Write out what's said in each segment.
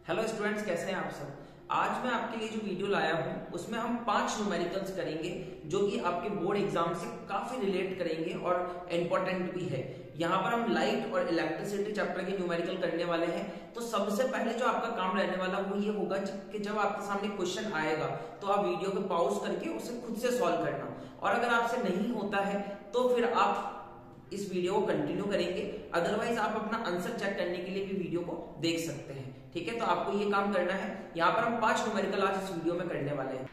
Hello students, कैसे हैं आप सब। आज मैं आपके लिए जो वीडियो लाया हूं उसमें हम 5 न्यूमेरिकल्स करेंगे जो कि आपके बोर्ड एग्जाम से काफी रिलेट करेंगे और इम्पोर्टेंट भी है। यहाँ पर हम लाइट और इलेक्ट्रिसिटी चैप्टर के न्यूमेरिकल करने वाले हैं। तो सबसे पहले जो आपका काम रहने वाला वो ये होगा कि जब आपके सामने क्वेश्चन आएगा तो आप वीडियो को पॉज करके उसे खुद से सॉल्व करना, और अगर आपसे नहीं होता है तो फिर आप इस वीडियो को कंटिन्यू करेंगे, अदरवाइज आप अपना आंसर चेक करने के लिए भी वीडियो को देख सकते हैं। ठीक है, तो आपको ये काम करना है। यहाँ पर हम 5 न्यूमेरिकल आज इस वीडियो में करने वाले हैं।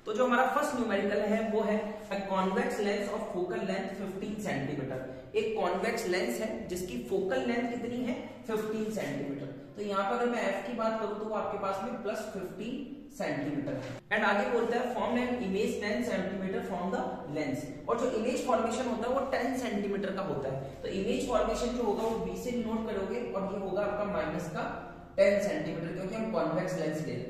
तो जो हमारा फर्स्ट न्यूमेरिकल है वो है a convex lens of focal length 15 centimetre. एक कॉन्वेक्स लेंस है जिसकी फोकल लेंथ कितनी है 15 सेंटीमीटर। तो यहाँ पर अगर मैं एफ की बात करूं तो वो आपके पास में प्लस 15 सेंटीमीटर है। एंड आगे बोलता है form an image 10 centimetre from the lens. और जो इमेज फॉर्मेशन होता है वो 10 सेंटीमीटर का होता है। तो इमेज फॉर्मेशन जो होगा वो बी से नोट करोगे और ये होगा आपका माइनस का 10 सेंटीमीटर, क्योंकि हम कॉन्वेक्स लेंस ले रहे हैं।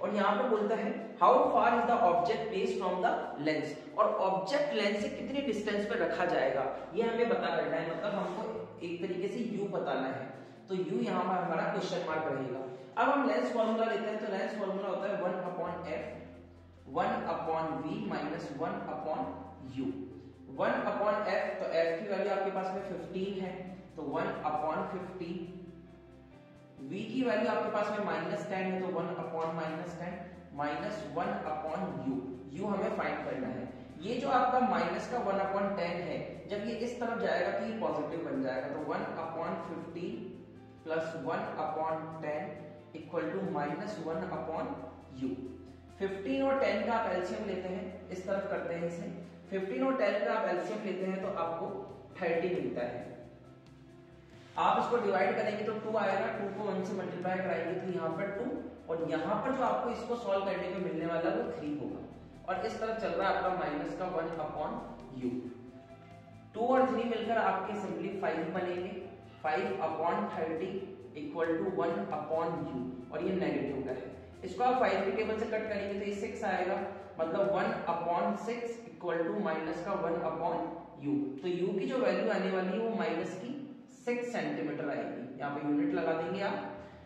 और यहाँ पे बोलता है how far is the object placed from the lens, और ऑब्जेक्ट लेंस से कितने डिस्टेंस पे रखा जाएगा ये हमें पता करना है। मतलब हमको एक तरीके से यू बताना है, तो यू यहाँ पर हमारा क्वेश्चन मार्क रहेगा। अब हम लेंस फॉर्मूला लेते हैं। तो लेंस फॉर्मूला होता है 1/f 1/v minus 1/u। 1/f, तो f की वैल्यू आपके पास में 15 है, तो 1/15। v की वैल्यू आपके पास में -10 है, तो 1/-10 माइनस 1/u। u हमें फाइंड करना है। ये जो आपका माइनस का 1/10 है, जब ये इस तरफ जाएगा तो ये पॉजिटिव बन जाएगा। तो 1/15 plus 1/10 equal to minus 1/u। 15 और 10 का आप एलसीएम लेते हैं, इस तरफ करते हैं इसे। 15 और 10 का आप एलसीएम लेते हैं तो आपको 30 मिलता है। आप इसको डिवाइड करेंगे तो 2 आएगा, 2 को 1 से मल्टीप्लाई कराएंगे तो यहाँ पर 2, और यहाँ पर जो आपको इसको सॉल्व करने में मिलने वाला वो 3 होगा। और इस तरफ चल रहा है आपका माइनस का 1/u। 2 और 3 मिलकर आपके सिंपली 5 बनेंगे। 5/30 इक्वल टू 1/u, और ये नेगेटिव का है। इसको आप 5 के टेबल से कट करेंगे तो ये 6 आएगा, मतलब 1/6 इक्वल टू माइनस का 1/u। तो u की जो वैल्यू आने वाली है वो माइनस की 6 सेंटीमीटर आएगी। यहाँ पे यूनिट लगा देंगे आप,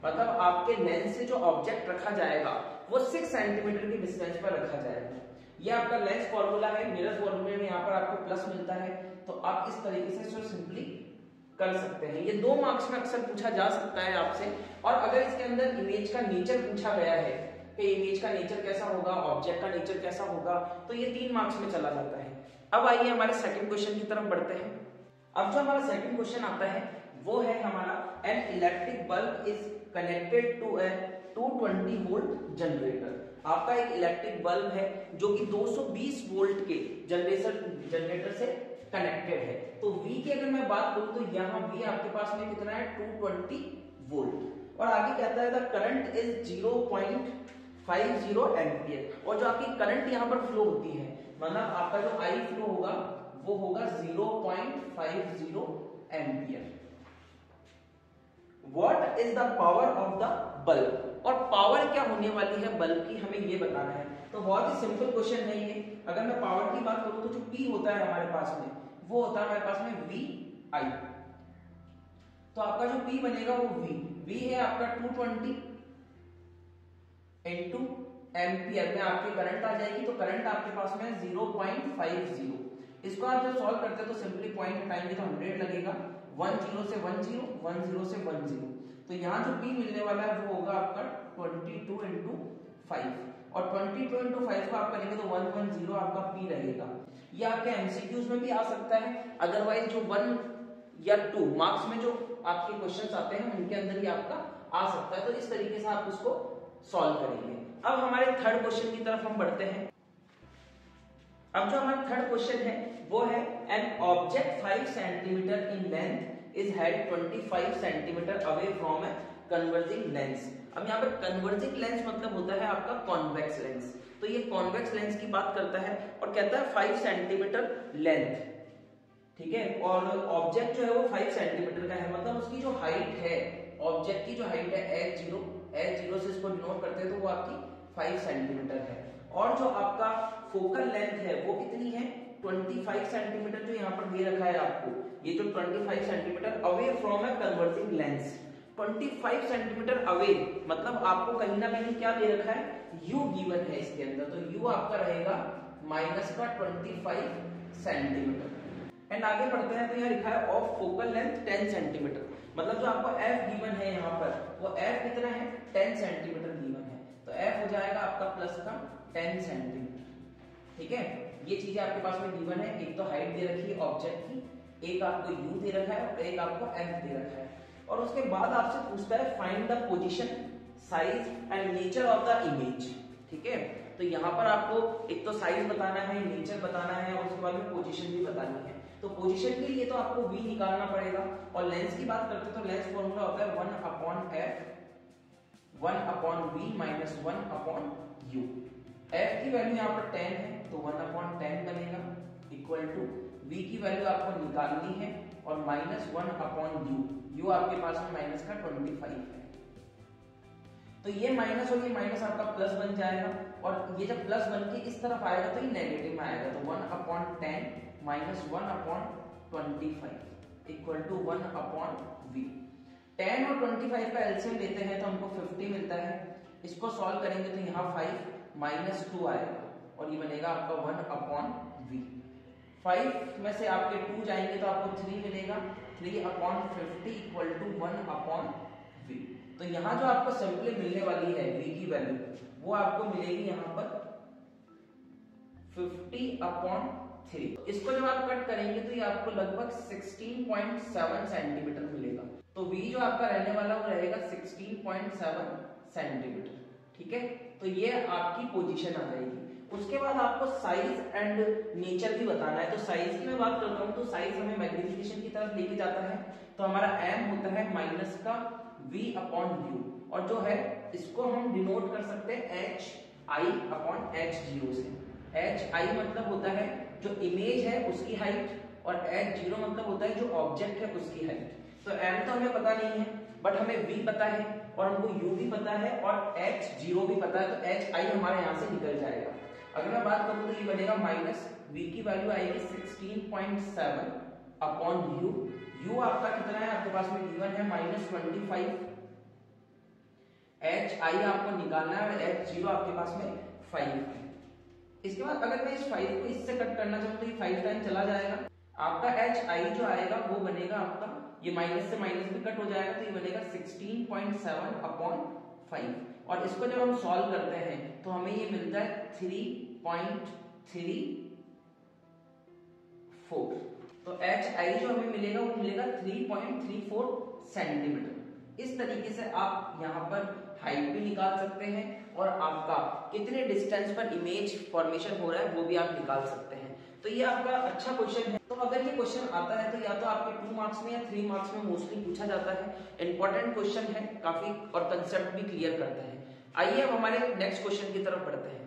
मतलब आपके लेंस से जो ऑब्जेक्ट रखा जाएगा वो 6 सेंटीमीटर की डिस्टेंस पर रखा जाएगा। ये आपका लेंस फॉर्मूला है। मिरर फॉर्मूले में यहाँ पर आपको प्लस मिलता है, तो आप इस तरीके से इसको सिंपली कर सकते हैं। ये 2 मार्क्स में अक्सर पूछा जा सकता है आपसे। और अगर इसके अंदर इमेज का नेचर पूछा गया है कि इमेज का नेचर कैसा होगा, ऑब्जेक्ट का नेचर कैसा होगा, तो ये 3 मार्क्स में चला जाता है। अब आइए हमारे सेकंड क्वेश्चन की तरफ बढ़ते हैं। अब जो हमारा सेकंड क्वेश्चन आता है वो है हमारा an electric bulb is connected to a 220 volt generator. आपका एक इलेक्ट्रिक बल्ब है जो कि 220 वोल्ट के जनरेटर से कनेक्टेड है। तो V की अगर मैं बात करूं तो यहाँ V आपके पास में कितना है 220 वोल्ट। और आगे कहता है द करंट इज 0.50 एम्पियर। और जो आपकी करंट यहाँ पर फ्लो होती है, मतलब आपका जो I फ्लो होगा वो होगा 0.50 ampere. What is the power of the bulb? और पावर क्या होने वाली है बल्ब की, हमें ये बताना है। तो बहुत ही सिंपल क्वेश्चन है ये। अगर मैं पावर की बात करूं तो जो P होता है हमारे पास में वो होता है हमारे पास में VI। तो आपका जो P बनेगा वो V है आपका 220 इंटू एम्पियर में आपकी करंट आ जाएगी। तो करंट आपके पास में 0.50। इसको आप जब सॉल्व करते हैं तो सिंपली पॉइंट हटाएंगे तो 100 लगेगा। 10 से 10 10 से 10। तो यहाँ जो P मिलने वाला है वो होगा आपका 22 इंटू 5, और 22 इंटू 5 को आप करेंगे तो 110 आपका P रहेगा। ये आपके एमसीक्यूज में भी आ सकता है, अदरवाइज जो 1 या 2 मार्क्स में जो आपके क्वेश्चंस आते हैं उनके अंदर ही आपका आ सकता है। तो इस तरीके से आप उसको सॉल्व करेंगे। अब हमारे थर्ड क्वेश्चन की तरफ हम बढ़ते हैं। अब जो हमारा थर्ड क्वेश्चन है वो है an object 5 centimetre in length is head 25 centimetre away from a converging lens. अब यहाँ पर कन्वर्जिंग लेंस मतलब होता है आपका कॉन्वेक्स लेंस। तो ये कॉन्वेक्स लेंस की बात करता है और कहता है 5 सेंटीमीटर लेंथ, ठीक है। और ऑब्जेक्ट जो है वो 5 सेंटीमीटर का है, मतलब उसकी जो हाइट है, ऑब्जेक्ट की जो हाइट है h0 से इसको डिनोट करते हैं तो वो आपकी 5 सेंटीमीटर है। और जो आपका फोकल लेंथ है वो कितनी है 25 सेंटीमीटर, जो यहाँ पर दे रखा है आपको। ये जो 25 centimetre away from a converging lens, 25 centimetre away, मतलब आपको कहीं ना कहीं क्या दे रखा है, u गिवन है इसके अंदर, तो u आपका रहेगा माइनस का 25 सेंटीमीटर। एंड आगे बढ़ते हैं तो यहाँ लिखा है ऑफ फोकल लेंथ 10 सेंटीमीटर, मतलब जो आपको f गिवन है यहाँ पर वो f कितना है, 10 सेंटीमीटर गिवन है, तो f हो जाएगा आपका प्लस का 10 सेंटीमीटर। ठीक है, ये चीजें आपके पास में गिवन है, एक तो हाइट दे रखी है ऑब्जेक्ट की, एक आपको u दे रखा है और एक आपको f दे रखा है। और उसके बाद आपसे पूछता है find the position, size and nature of the image. ठीक है, तो यहाँ पर आपको एक तो साइज बताना है, नेचर बताना है और उसके बाद में पोजीशन भी बतानी है। तो पोजीशन के लिए तो आपको v निकालना पड़ेगा, और लेंस की बात करते हैं तो लेंस फॉर्मूला होता है 1/f 1/v minus 1/u। f की वैल्यू यहाँ पर 10 है तो 1/10 बनेगा, इक्वल टू v की वैल्यू आपको निकालनी है और माइनस 1/u, u आपके पास में माइनस का 25 है, तो ये माइनस और ये माइनस आपका प्लस बन जाएगा, और ये जब प्लस बन के इस तरफ आएगा तो ये नेगेटिव में आएगा, तो 1/10 माइनस 1/25 इक्वल टू 1/v। 10 और 25 का एलसीएम लेते हैं तो हमको 50 मिलता है, इसको सॉल्व करेंगे तो यहाँ 5 माइनस 2 आएगा और ये बनेगा आपका 1/v। 5 में से आपके 2 जाएंगे तो आपको 3 मिलेगा, 3/50 इक्वल टू 1/v। तो यहाँ जो आपको सिंपली मिलने वाली है v की वैल्यू, वो आपको मिलेगी यहाँ पर 50/3। इसको जब आप कट करेंगे तो ये आपको लगभग 16.7 सेंटीमीटर मिलेगा, तो v जो आपका रहने वाला वो रहेगा 16.7 सेंटीमीटर। ठीक है, तो ये आपकी पोजीशन आ जाएगी। उसके बाद आपको साइज एंड नेचर भी बताना है, तो साइज की मैं बात करता हूँ तो साइज हमें मैग्नीफिकेशन की तरफ लेके जाता है, तो हमारा m होता है माइनस का v/u, और जो है इसको हम डिनोट कर सकते हैं hi/h0 से। hi मतलब होता है जो इमेज है उसकी हाइट, और h0 मतलब होता है जो ऑब्जेक्ट है उसकी हाइट। तो m तो हमें पता नहीं है, बट हमें v पता है और हमको u भी पता है और h0 भी पता है, तो hi हमारे यहाँ से निकल जाएगा। अगर मैं बात करूं तो ये बनेगा माइनस v की वैल्यू आएगी 16.7/u, u आपका कितना है आपके पास में गिवन है -25, hi आपको निकालना है और h0 आपके पास में 5 है। इसके बाद अगर मैं इस 5 को इससे कट करना चाहूँ तो ये 5 टाइम चला जाएगा, आपका hi जो आएगा वो बनेगा आपका, ये माइनस से माइनस भी कट हो जाएगा तो ये बनेगा 16.7/5, और इसको जब हम सॉल्व करते हैं तो हमें ये मिलता है 3.34, तो hi जो हमें मिलेगा वो मिलेगा 3.34 सेंटीमीटर। इस तरीके से आप यहाँ पर हाइट भी निकाल सकते हैं और आपका कितने डिस्टेंस पर इमेज फॉर्मेशन हो रहा है वो भी आप निकाल सकते हैं। तो ये आपका अच्छा क्वेश्चन है। तो अगर ये क्वेश्चन आता है तो या तो आपके 2 मार्क्स में या 3 मार्क्स में मोस्टली पूछा जाता है, इंपॉर्टेंट क्वेश्चन है काफी और कंसेप्ट भी क्लियर करता है। आइए अब हमारे नेक्स्ट क्वेश्चन की तरफ बढ़ते हैं।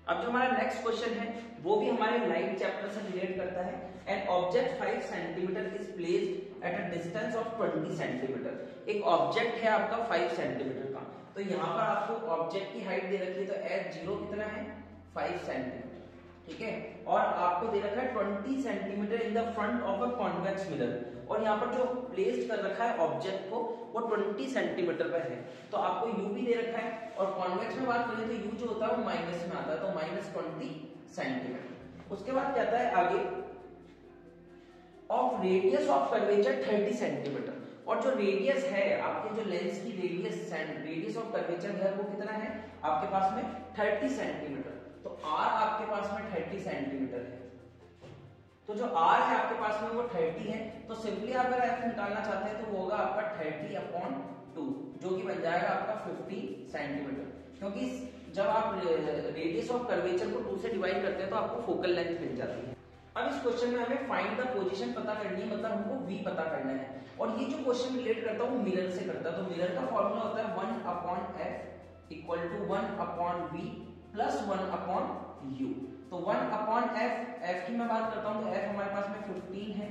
अब जो हमारा नेक्स्ट क्वेश्चन है वो भी हमारे लाइट चैप्टर से रिलेट करता है। An object 5 centimetre is placed at a distance of 20 centimetre. एक ऑब्जेक्ट है आपका 5 सेंटीमीटर का, तो यहाँ पर आपको ऑब्जेक्ट की हाइट दे रखी है, तो h0 कितना है 5 सेंटीमीटर, ठीक है, और आपको दे रखा है 20 centimetre in the front of a convex mirror, और यहाँ पर जो प्लेस्ड कर रखा है ऑब्जेक्ट को वो 20 सेंटीमीटर पर है, तो आपको u भी दे रखा है, और कॉन्वेक्स में बात करें तो u जो होता है वो माइनस में आता है, तो -20 सेंटीमीटर। उसके बाद कहता है आगे of radius of curvature 30 centimetre, और जो रेडियस है आपके जो लेंस की रेडियस ऑफ कर्वेचर है वो कितना है आपके पास में 30 सेंटीमीटर, तो r आपके पास में 30 सेंटीमीटर है, तो जो r है आपके पास में वो 30 है, तो सिंपली अगर f निकालना चाहते हैं तो वो होगा आपका 30/2, जो कि बन जाएगा आपका 50 सेंटीमीटर, क्योंकि जब आप रेडियस ऑफ कर्वेचर को 2 से डिवाइड करते हैं तो आपको फोकल लेंथ मिल जाती है। अब इस क्वेश्चन में हमें फाइंड द पोजीशन पता करनी है, मतलब हमको v पता करना है, और ये जो क्वेश्चन रिलेट करता है वो मिरर से करता है, तो मिरर का फॉर्मूला होता है 1/f equal to 1/v plus 1/u, तो 1/f, f की मैं बात करता हूं तो f हमारे पास में 15 है,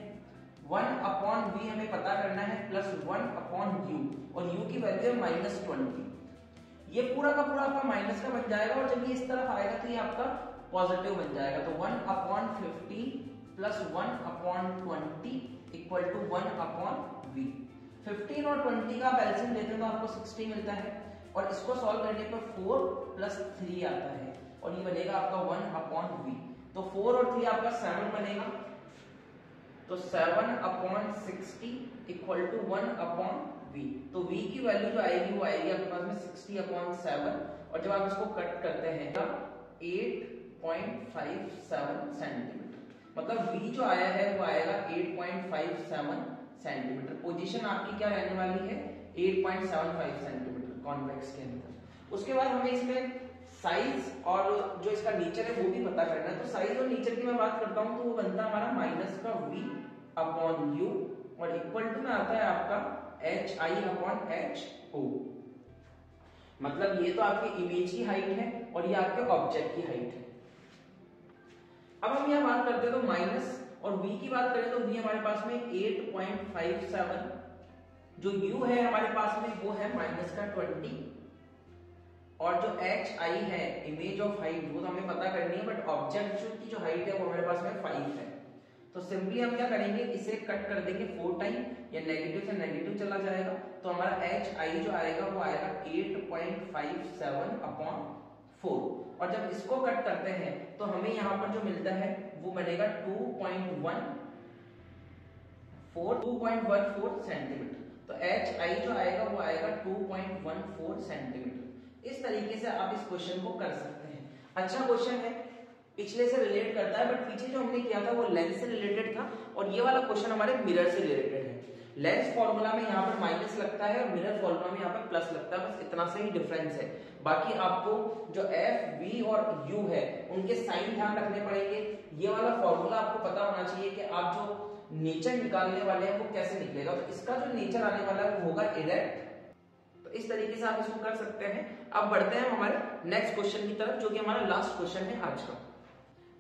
1/v हमें पता करना है प्लस 1/u, और u की वैल्यू है -20, ये पूरा का पूरा आपका माइनस का बन जाएगा, और जब ये इस तरफ आएगा तो ये आपका पॉजिटिव बन जाएगा, तो 1/15 प्लस 1/20 इक्वल टू 1/v, 15 और 20 का एलसीएम लेते हैं तो आपको 60 मिलता है, और इसको सॉल्व करने पर 4 + 3 आता है, और ये बनेगा आपका 1/v। तो 4 और 3 आपका 7 बनेगा, तो 7/60 = 1/v। तो v की वैल्यू जो आएगी वो आएगी आपके पास में 60/7, और जब आप इसको कट करते हैं 8.57 सेंटीमीटर, मतलब v जो आया है वो आएगा 8.57 सेंटीमीटर। पोजीशन आपकी क्या रहने वाली है, 8.75 सेंटीमीटर कॉन्वेक्स के अंदर। उसके बाद हमें इसमें साइज और जो इसका नेचर है वो भी पता करना है। तो साइज और नेचर की मैं बात करता हूं तो वो बनता है हमारा -v/u, और इक्वल टू में आता है आपका hi/ho। मतलब ये तो आपकी इमेज की हाइट है और ये आपके ऑब्जेक्ट की हाइट है। अब हम यहाँ बात करते हैं तो माइनस और v की बात करें तो v हमारे पास में 8.57, जो u है हमारे पास में वो है -20, और जो hi है इमेज ऑफ हाइट वो तो हमें पता करनी है, बट ऑब्जेक्ट की जो हाइट है वो हमारे पास में 5 है। तो सिंपली हम क्या करेंगे, इसे कट कर देंगे 4 टाइम, या नेगेटिव से नेगेटिव चला जाएगा, तो हमारा hi जो आएगा वो आएगा 8.57/4, और जब इसको कट करते हैं तो हमें यहाँ पर जो मिलता है वो बनेगा 2.14 सेंटीमीटर। तो hi जो आएगा वो आएगा 2.14 सेंटीमीटर। इस तरीके से आप इस क्वेश्चन को कर सकते हैं। अच्छा क्वेश्चन है, पिछले से रिलेट करता है, बट पीछे जो हमने किया था वो लेंस से रिलेटेड था, और ये वाला क्वेश्चन हमारे मिरर से रिलेटेड है। लेंस फॉर्मूला में यहाँ पर माइनस लगता है और मिरर फॉर्मूला में यहाँ पर प्लस लगता है, बस इतना सा ही डिफरेंस है। बाकी आपको जो f, v और u है उनके साइन ध्यान रखने पड़ेंगे। ये वाला फॉर्मूला आपको पता होना चाहिए कि आप जो नेचर निकालने वाले हैं वो कैसे निकलेगा। तो इसका जो नेचर आने वाला है वो होगा इरेक्ट। तो इस तरीके से आप इसको कर सकते हैं। अब बढ़ते हैं हमारे नेक्स्ट क्वेश्चन की तरफ, जो कि हमारा लास्ट क्वेश्चन है आज का।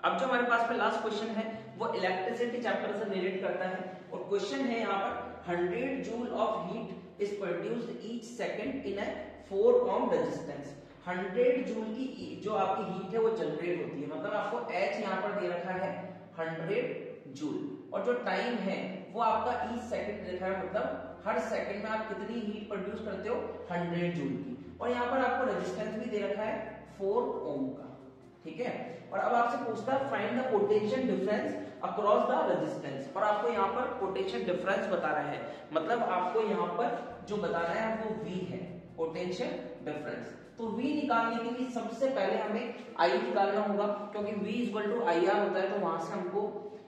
अब जो हमारे पास में लास्ट क्वेश्चन है वो इलेक्ट्रिसिटी चैप्टर से रिलेट करता है, और क्वेश्चन है यहाँ पर 100 joule of heat is produced each second in a 4 ohm resistance. 100 joule की जो आपकी हीट है वो जनरेट होती है, मतलब आपको h यहाँ पर दे रखा है 100 जूल, और जो टाइम है वो आपका ईच सेकंड दे रखा है, मतलब हर सेकंड में आप कितनी हीट प्रोड्यूस करते हो 100 जूल की, और यहाँ पर आपको रेजिस्टेंस भी दे रखा है 4 ओम का। ठीक है, और अब आपसे पूछता है find the potential difference across the resistance, और आपको यहाँ पर पोटेंशियल डिफरेंस बता रहा है, मतलब आपको यहाँ पर जो बताना है वो v है, पोटेंशियल डिफरेंस। तो v निकालने के लिए सबसे पहले हमें I निकालना होगा, क्योंकि v = IR होता है, तो वहां से हमको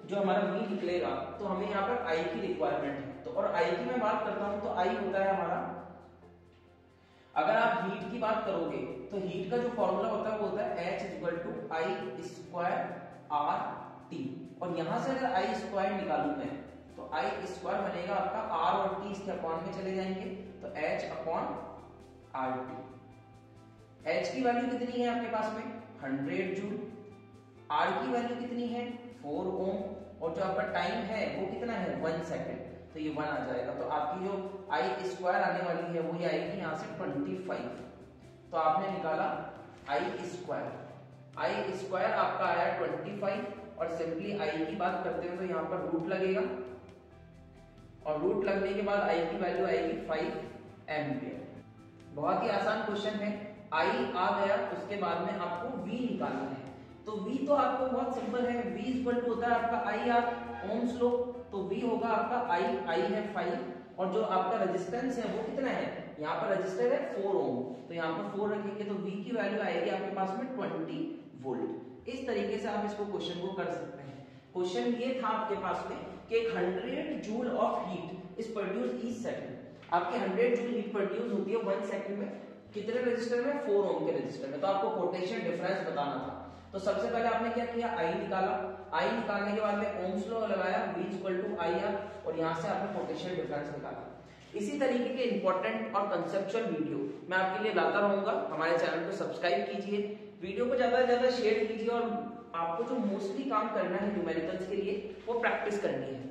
जो हमारा v निकलेगा तो हमें यहाँ पर I की रिक्वायरमेंट है। तो और I की मैं बात करता हूं तो I होता है हमारा, अगर आप हीट की बात करोगे तो हीट का जो फॉर्मूला होता है वो होता है H = I²RT, और यहां से अगर I² निकालूं मैं तो I² बनेगा आपका R और T इसके अपॉन में चले जाएंगे, तो H/RT। H की वैल्यू कितनी है आपके पास में 100 जूल, R की वैल्यू कितनी है 4 ओम, और जो आपका टाइम है वो कितना है 1 सेकंड, तो ये 1 आ जाएगा। तो आपकी जो I² आने वाली है वो ये आएगी यहाँ से 25। तो आपने निकाला I² आपका आया 25, और सिंपली I की बात करते हैं तो यहाँ पर रूट लगेगा, और रूट लगने के बाद I की वैल्यू आएगी 5 एम्पियर। बहुत ही आसान क्वेश्चन है। I आ गया, उसके बाद में आपको V निकालना है। तो V तो आपको बहुत सिंपल है, V = होता है आपका IR ओम्स लॉ, तो V होगा आपका I है 5, और जो आपका रेजिस्टेंस है वो कितना है, यहाँ पर रजिस्टर है 4 ओम, तो यहाँ पर 4 रखेंगे तो V की वैल्यू आएगी आपके पास में 20 वोल्ट। इस तरीके से आप इसको क्वेश्चन को कर सकते हैं। क्वेश्चन ये था आपके पास में कि 100 joule of heat is produce each second. आपकी 100 जूल हीट प्रोड्यूस होती है 1 सेकंड में, कितने रेजिस्टर में 4 ओम के रेजिस्टर में। तो आपको पोटेंशियल डिफरेंस बताना था, तो सबसे पहले आपने क्या किया I निकाला, I निकालने के बाद में ओम्स लॉ लगाया, V = IR, और यहाँ से आपने पोटेंशियल डिफरेंस निकाला। इसी तरीके के इंपॉर्टेंट और कंसेप्चुअल वीडियो मैं आपके लिए लाता रहूंगा। हमारे चैनल को सब्सक्राइब कीजिए, वीडियो को ज्यादा से ज्यादा शेयर कीजिए, और आपको जो मोस्टली काम करना है न्यूमेरिकल्स के लिए वो प्रैक्टिस करनी है।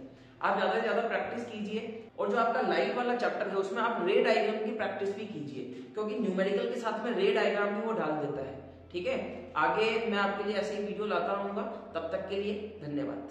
आप ज्यादा से ज्यादा प्रैक्टिस कीजिए, और जो आपका लाइट वाला चैप्टर है उसमें आप रे डायग्राम की प्रैक्टिस भी कीजिए, क्योंकि न्यूमेरिकल के साथ में रे डायग्राम भी वो डाल देता है। ठीक है, आगे मैं आपके लिए ऐसे ही वीडियो लाता रहूंगा। तब तक के लिए धन्यवाद।